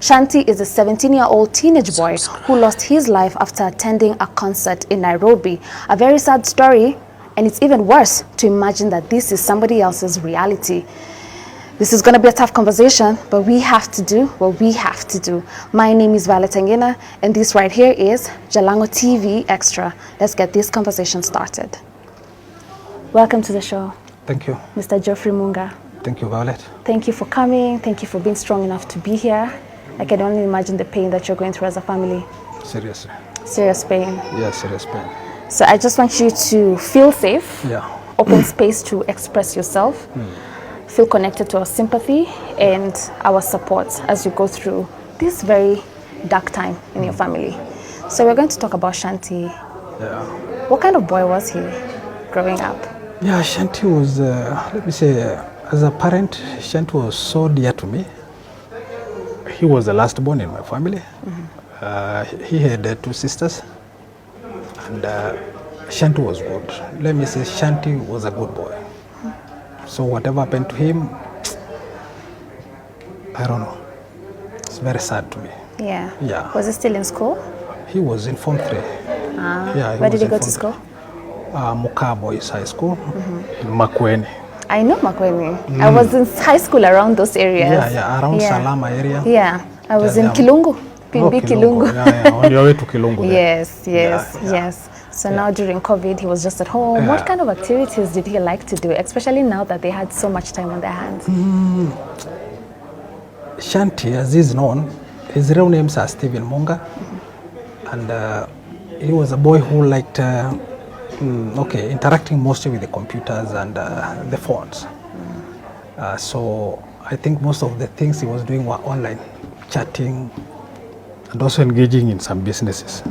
Shanty is a 17-year-old teenage boy who lost his life after attending a concert in Nairobi. A very sad story, and it's even worse to imagine that this is somebody else's reality. This is going to be a tough conversation, but we have to do what we have to do. My name is Violet Angina, and this right here is Jalango TV Extra. Let's get this conversation started. Welcome to the show. Thank you. Mr. Geoffrey Munga. Thank you, Violet. Thank you for coming. Thank you for being strong enough to be here. I can only imagine the pain that you're going through as a family. Seriously. Serious pain. Yeah, serious pain. So I just want you to feel safe. Yeah. Open space to express yourself. Feel connected to our sympathy and our support as you go through this very dark time in your family. So we're going to talk about Shanty. Yeah. What kind of boy was he growing up? Yeah, Shanty was, let me say, as a parent, Shanty was so dear to me. He was the last born in my family. He had two sisters, and Shanty was good. Let me say, Shanty was a good boy. So whatever happened to him, I don't know. It's very sad to me. Yeah. Yeah. Was he still in school? He was in Form 3. Yeah, Where did he go to school? Muka Boys High School in Makueni. I know Makueni. I was in high school around those areas. Yeah, around Salama area. Yeah, I was in Kilungu. Pimbi Kilungu. Yeah, on your way to Kilungu. Yes. So now during COVID, he was just at home. What kind of activities did he like to do, especially now that they had so much time on their hands? Shanty, as is known, his real names are Stephen Munga, and he was a boy who liked interacting mostly with the computers and the phones. So I think most of the things he was doing were online, chatting, and also engaging in some businesses.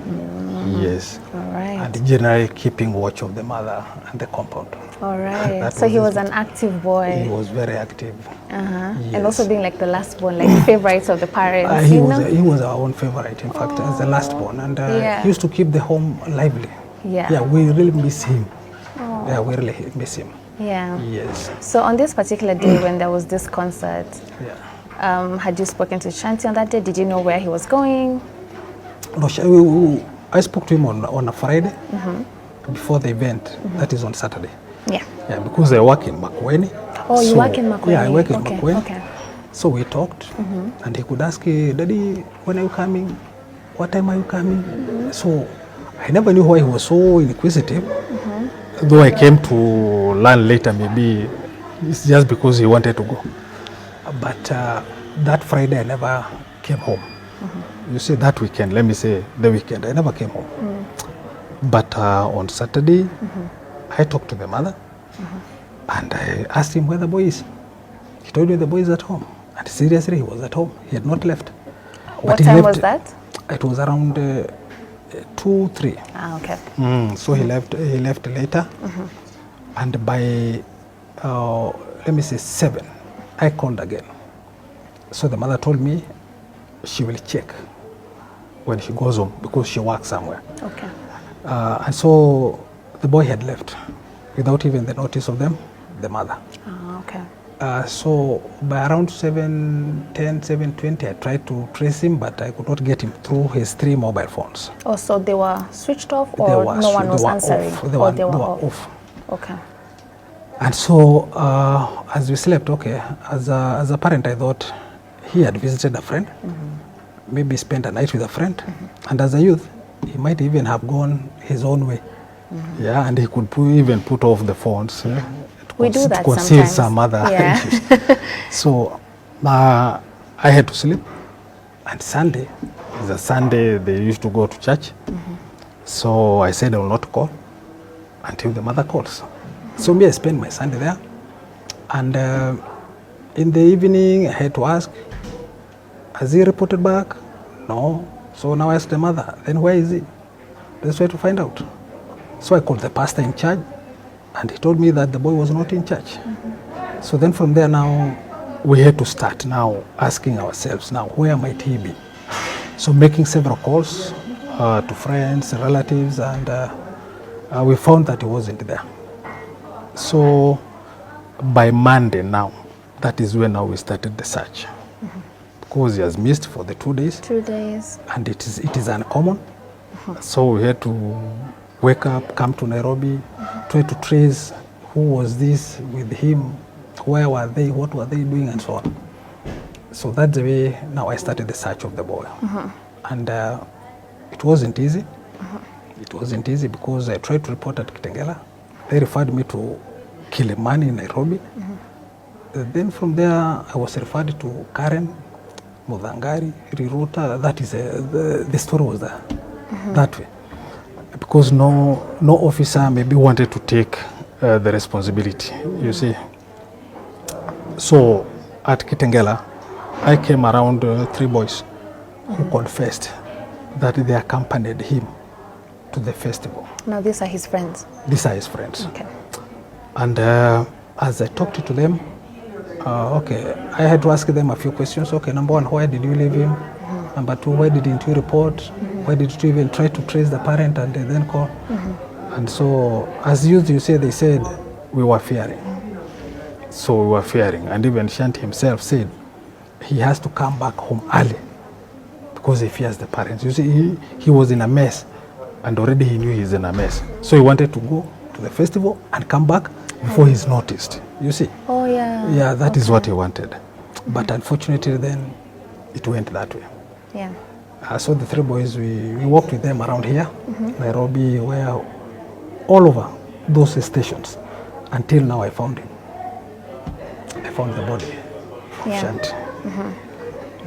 Yes. All right. And generally keeping watch of the mother and the compound. All right. So he was an active boy. He was very active. Yes. And also being like the last born, like favorites of the parents. He was our own favorite, in fact, as the last born. And he used to keep the home lively. Yeah, we really miss him. Yeah, we really miss him. Yeah. Yes. So on this particular day when there was this concert, had you spoken to Shanty on that day? Did you know where he was going? No, I spoke to him on a Friday before the event. That is on Saturday. Yeah. Yeah, because I work in Makueni. Oh, you work in Makueni? Yeah, I work in Makueni. Okay. So we talked, and he could ask, Daddy, when are you coming? What time are you coming? So I never knew why he was so inquisitive. Though I came to learn later, maybe it's just because he wanted to go. But that Friday, I never came home. You see, that weekend, let me say the weekend, I never came home. But on Saturday, I talked to the mother, and I asked him where the boy is. He told me the boy is at home. And seriously, he was at home. He had not left. What time was that? It was around 2, 3. Ah, okay. So he left later, and by let me say 7, I called again. So the mother told me she will check when she goes home because she works somewhere. Okay. And so the boy had left without even the notice of them, the mother. Ah, okay. So by around 7:10, 7:20, I tried to trace him, but I could not get him through his 3 mobile phones. Oh, so they were switched off, or no one was answering? They were off. Okay. And so as we slept, as a parent, I thought he had visited a friend, maybe spent a night with a friend, and as a youth, he might even have gone his own way. Yeah, and he could even put off the phones. We do that to conceal sometimes. some other issues. So I had to sleep. And Sunday, the Sunday they used to go to church. So I said I will not call until the mother calls. So me, I spent my Sunday there. And in the evening, I had to ask, has he reported back? No. So now I asked the mother, then where is he? Let's try to find out. So I called the pastor in charge, and he told me that the boy was not in church. So then from there now, we had to start now asking ourselves now, where might he be? So making several calls to friends, relatives, and we found that he wasn't there. So by Monday now, that is when now we started the search. because he has missed for the 2 days. 2 days. And it is uncommon. So we had to wake up, come to Nairobi, try to trace who was this with him, where were they, what were they doing, and so on. So that's the way now I started the search of the boy. And it wasn't easy. It wasn't easy because I tried to report at Kitengela. They referred me to Kilimani in Nairobi. Then from there, I was referred to Karen, Mudhangari, Riruta. That is the story was there that way, because no officer maybe wanted to take the responsibility. You see. So at Kitengela, I came around 3 boys who confessed that they accompanied him to the festival. Now these are his friends. These are his friends. Okay. And as I talked to them, I had to ask them a few questions. Okay, number 1, why did you leave him? Number 2, why didn't you report? Why did you even try to trace the parent and then call? And so, as you say, they said we were fearing. So we were fearing, and even Shanty himself said he has to come back home early because he fears the parents. You see, he was in a mess, and already he knew he's in a mess. So he wanted to go to the festival and come back before he's noticed. You see? Oh, yeah. Yeah, that is what he wanted. But unfortunately, then it went that way. Yeah. So the 3 boys, we walked with them around here, Nairobi, where all over those stations, until now I found him. I found the body of Shanty.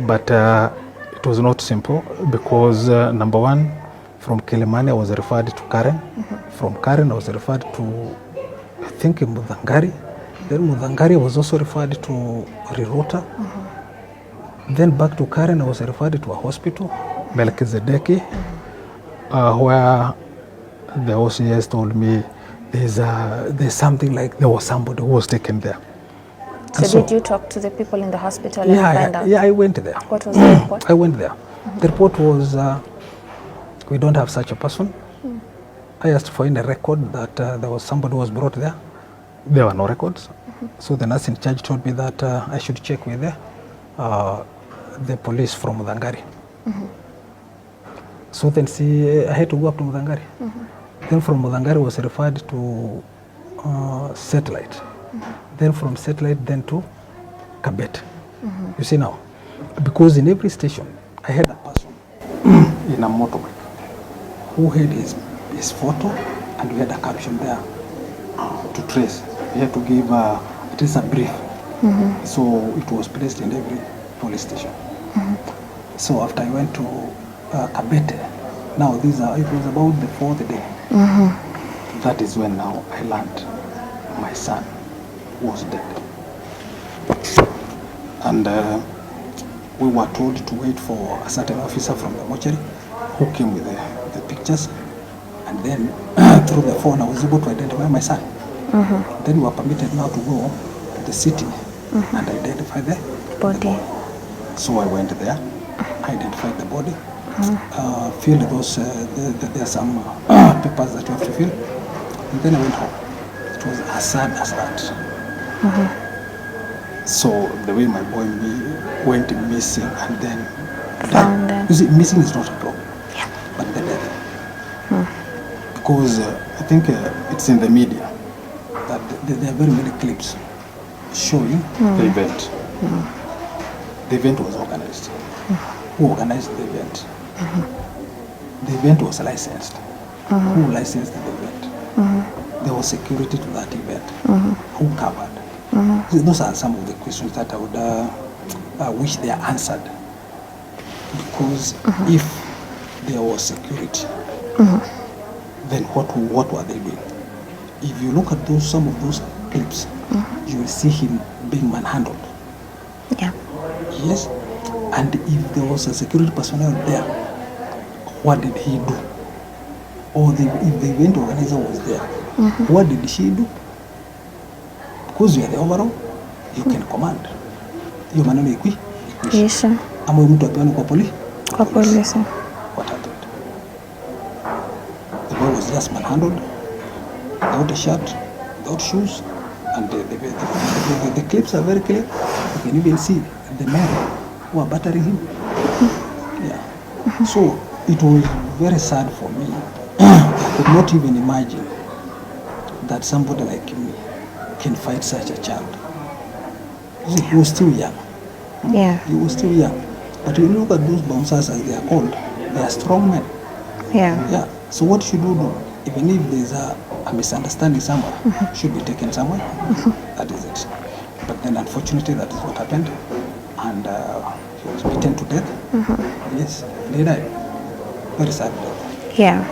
But it was not simple because number 1, from Kilimani I was referred to Karen. From Karen I was referred to, I think, Mudhangari. Then Mudhangari was also referred to Rirota. Then back to Karen I was referred to a hospital, Melkizedeki, where the OCS told me there's something like there was somebody who was taken there. So did you talk to the people in the hospital and find out? Yeah, I went there. What was the report? I went there. The report was, we don't have such a person. I asked for in a record that there was somebody who was brought there. There were no records. So the nurse in charge told me that I should check with the police from Mudhangari. So then I had to go up to Mudhangari. Then from Mudhangari was referred to Satellite. Then from Satellite, then to Kabete. You see now, because in every station, I had a person in a motorbike who had his photo, and we had a caption there to trace. We had to give at least a brief. So it was placed in every police station. So after I went to Kabete, now it was about the 4th day. That is when now I learned my son was dead. And we were told to wait for a certain officer from the mortuary who came with the pictures. And then through the phone, I was able to identify my son. Then we were permitted now to go to the city and identify the body. So I went there, identified the body, filled those, there are some papers that you have to fill, and then I went home. It was as sad as that. So the way my boy went missing and then died. You see, missing is not a problem, but the death. Because I think it's in the media that there are very many clips showing the event. The event was organized. Who organized the event? The event was licensed. Who licensed the event? There was security to that event. Who covered? Those are some of the questions that I would wish they are answered. Because if there was security, then what were they doing? If you look at some of those clips, you will see him being manhandled. Yeah. Yes. And if there was a security personnel there, what did he do? Or if the event organizer was there, what did she do? Because you are the overall, you can command. Hiyo maneno Yes. Ama mtu apeane kwa polisi. What happened? The boy was just manhandled, without a shirt, without shoes, and the clips are very clear. You can even see the man who are battering him. Yeah. So it was very sad for me. I could not even imagine that somebody like me can fight such a child. You see, he was still young. Yeah. He was still young. But when you look at those bouncers as they are called, they are strong men. Yeah. Yeah. So what should you do? Even if there's a misunderstanding somewhere, should be taken somewhere. That is it. But then unfortunately that is what happened. And he was beaten to death. Yes, they died. Very sad death. Yeah.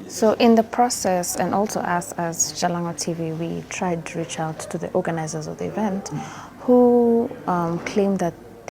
So in the process, and also us as Jalango TV, we tried to reach out to the organizers of the event who claimed that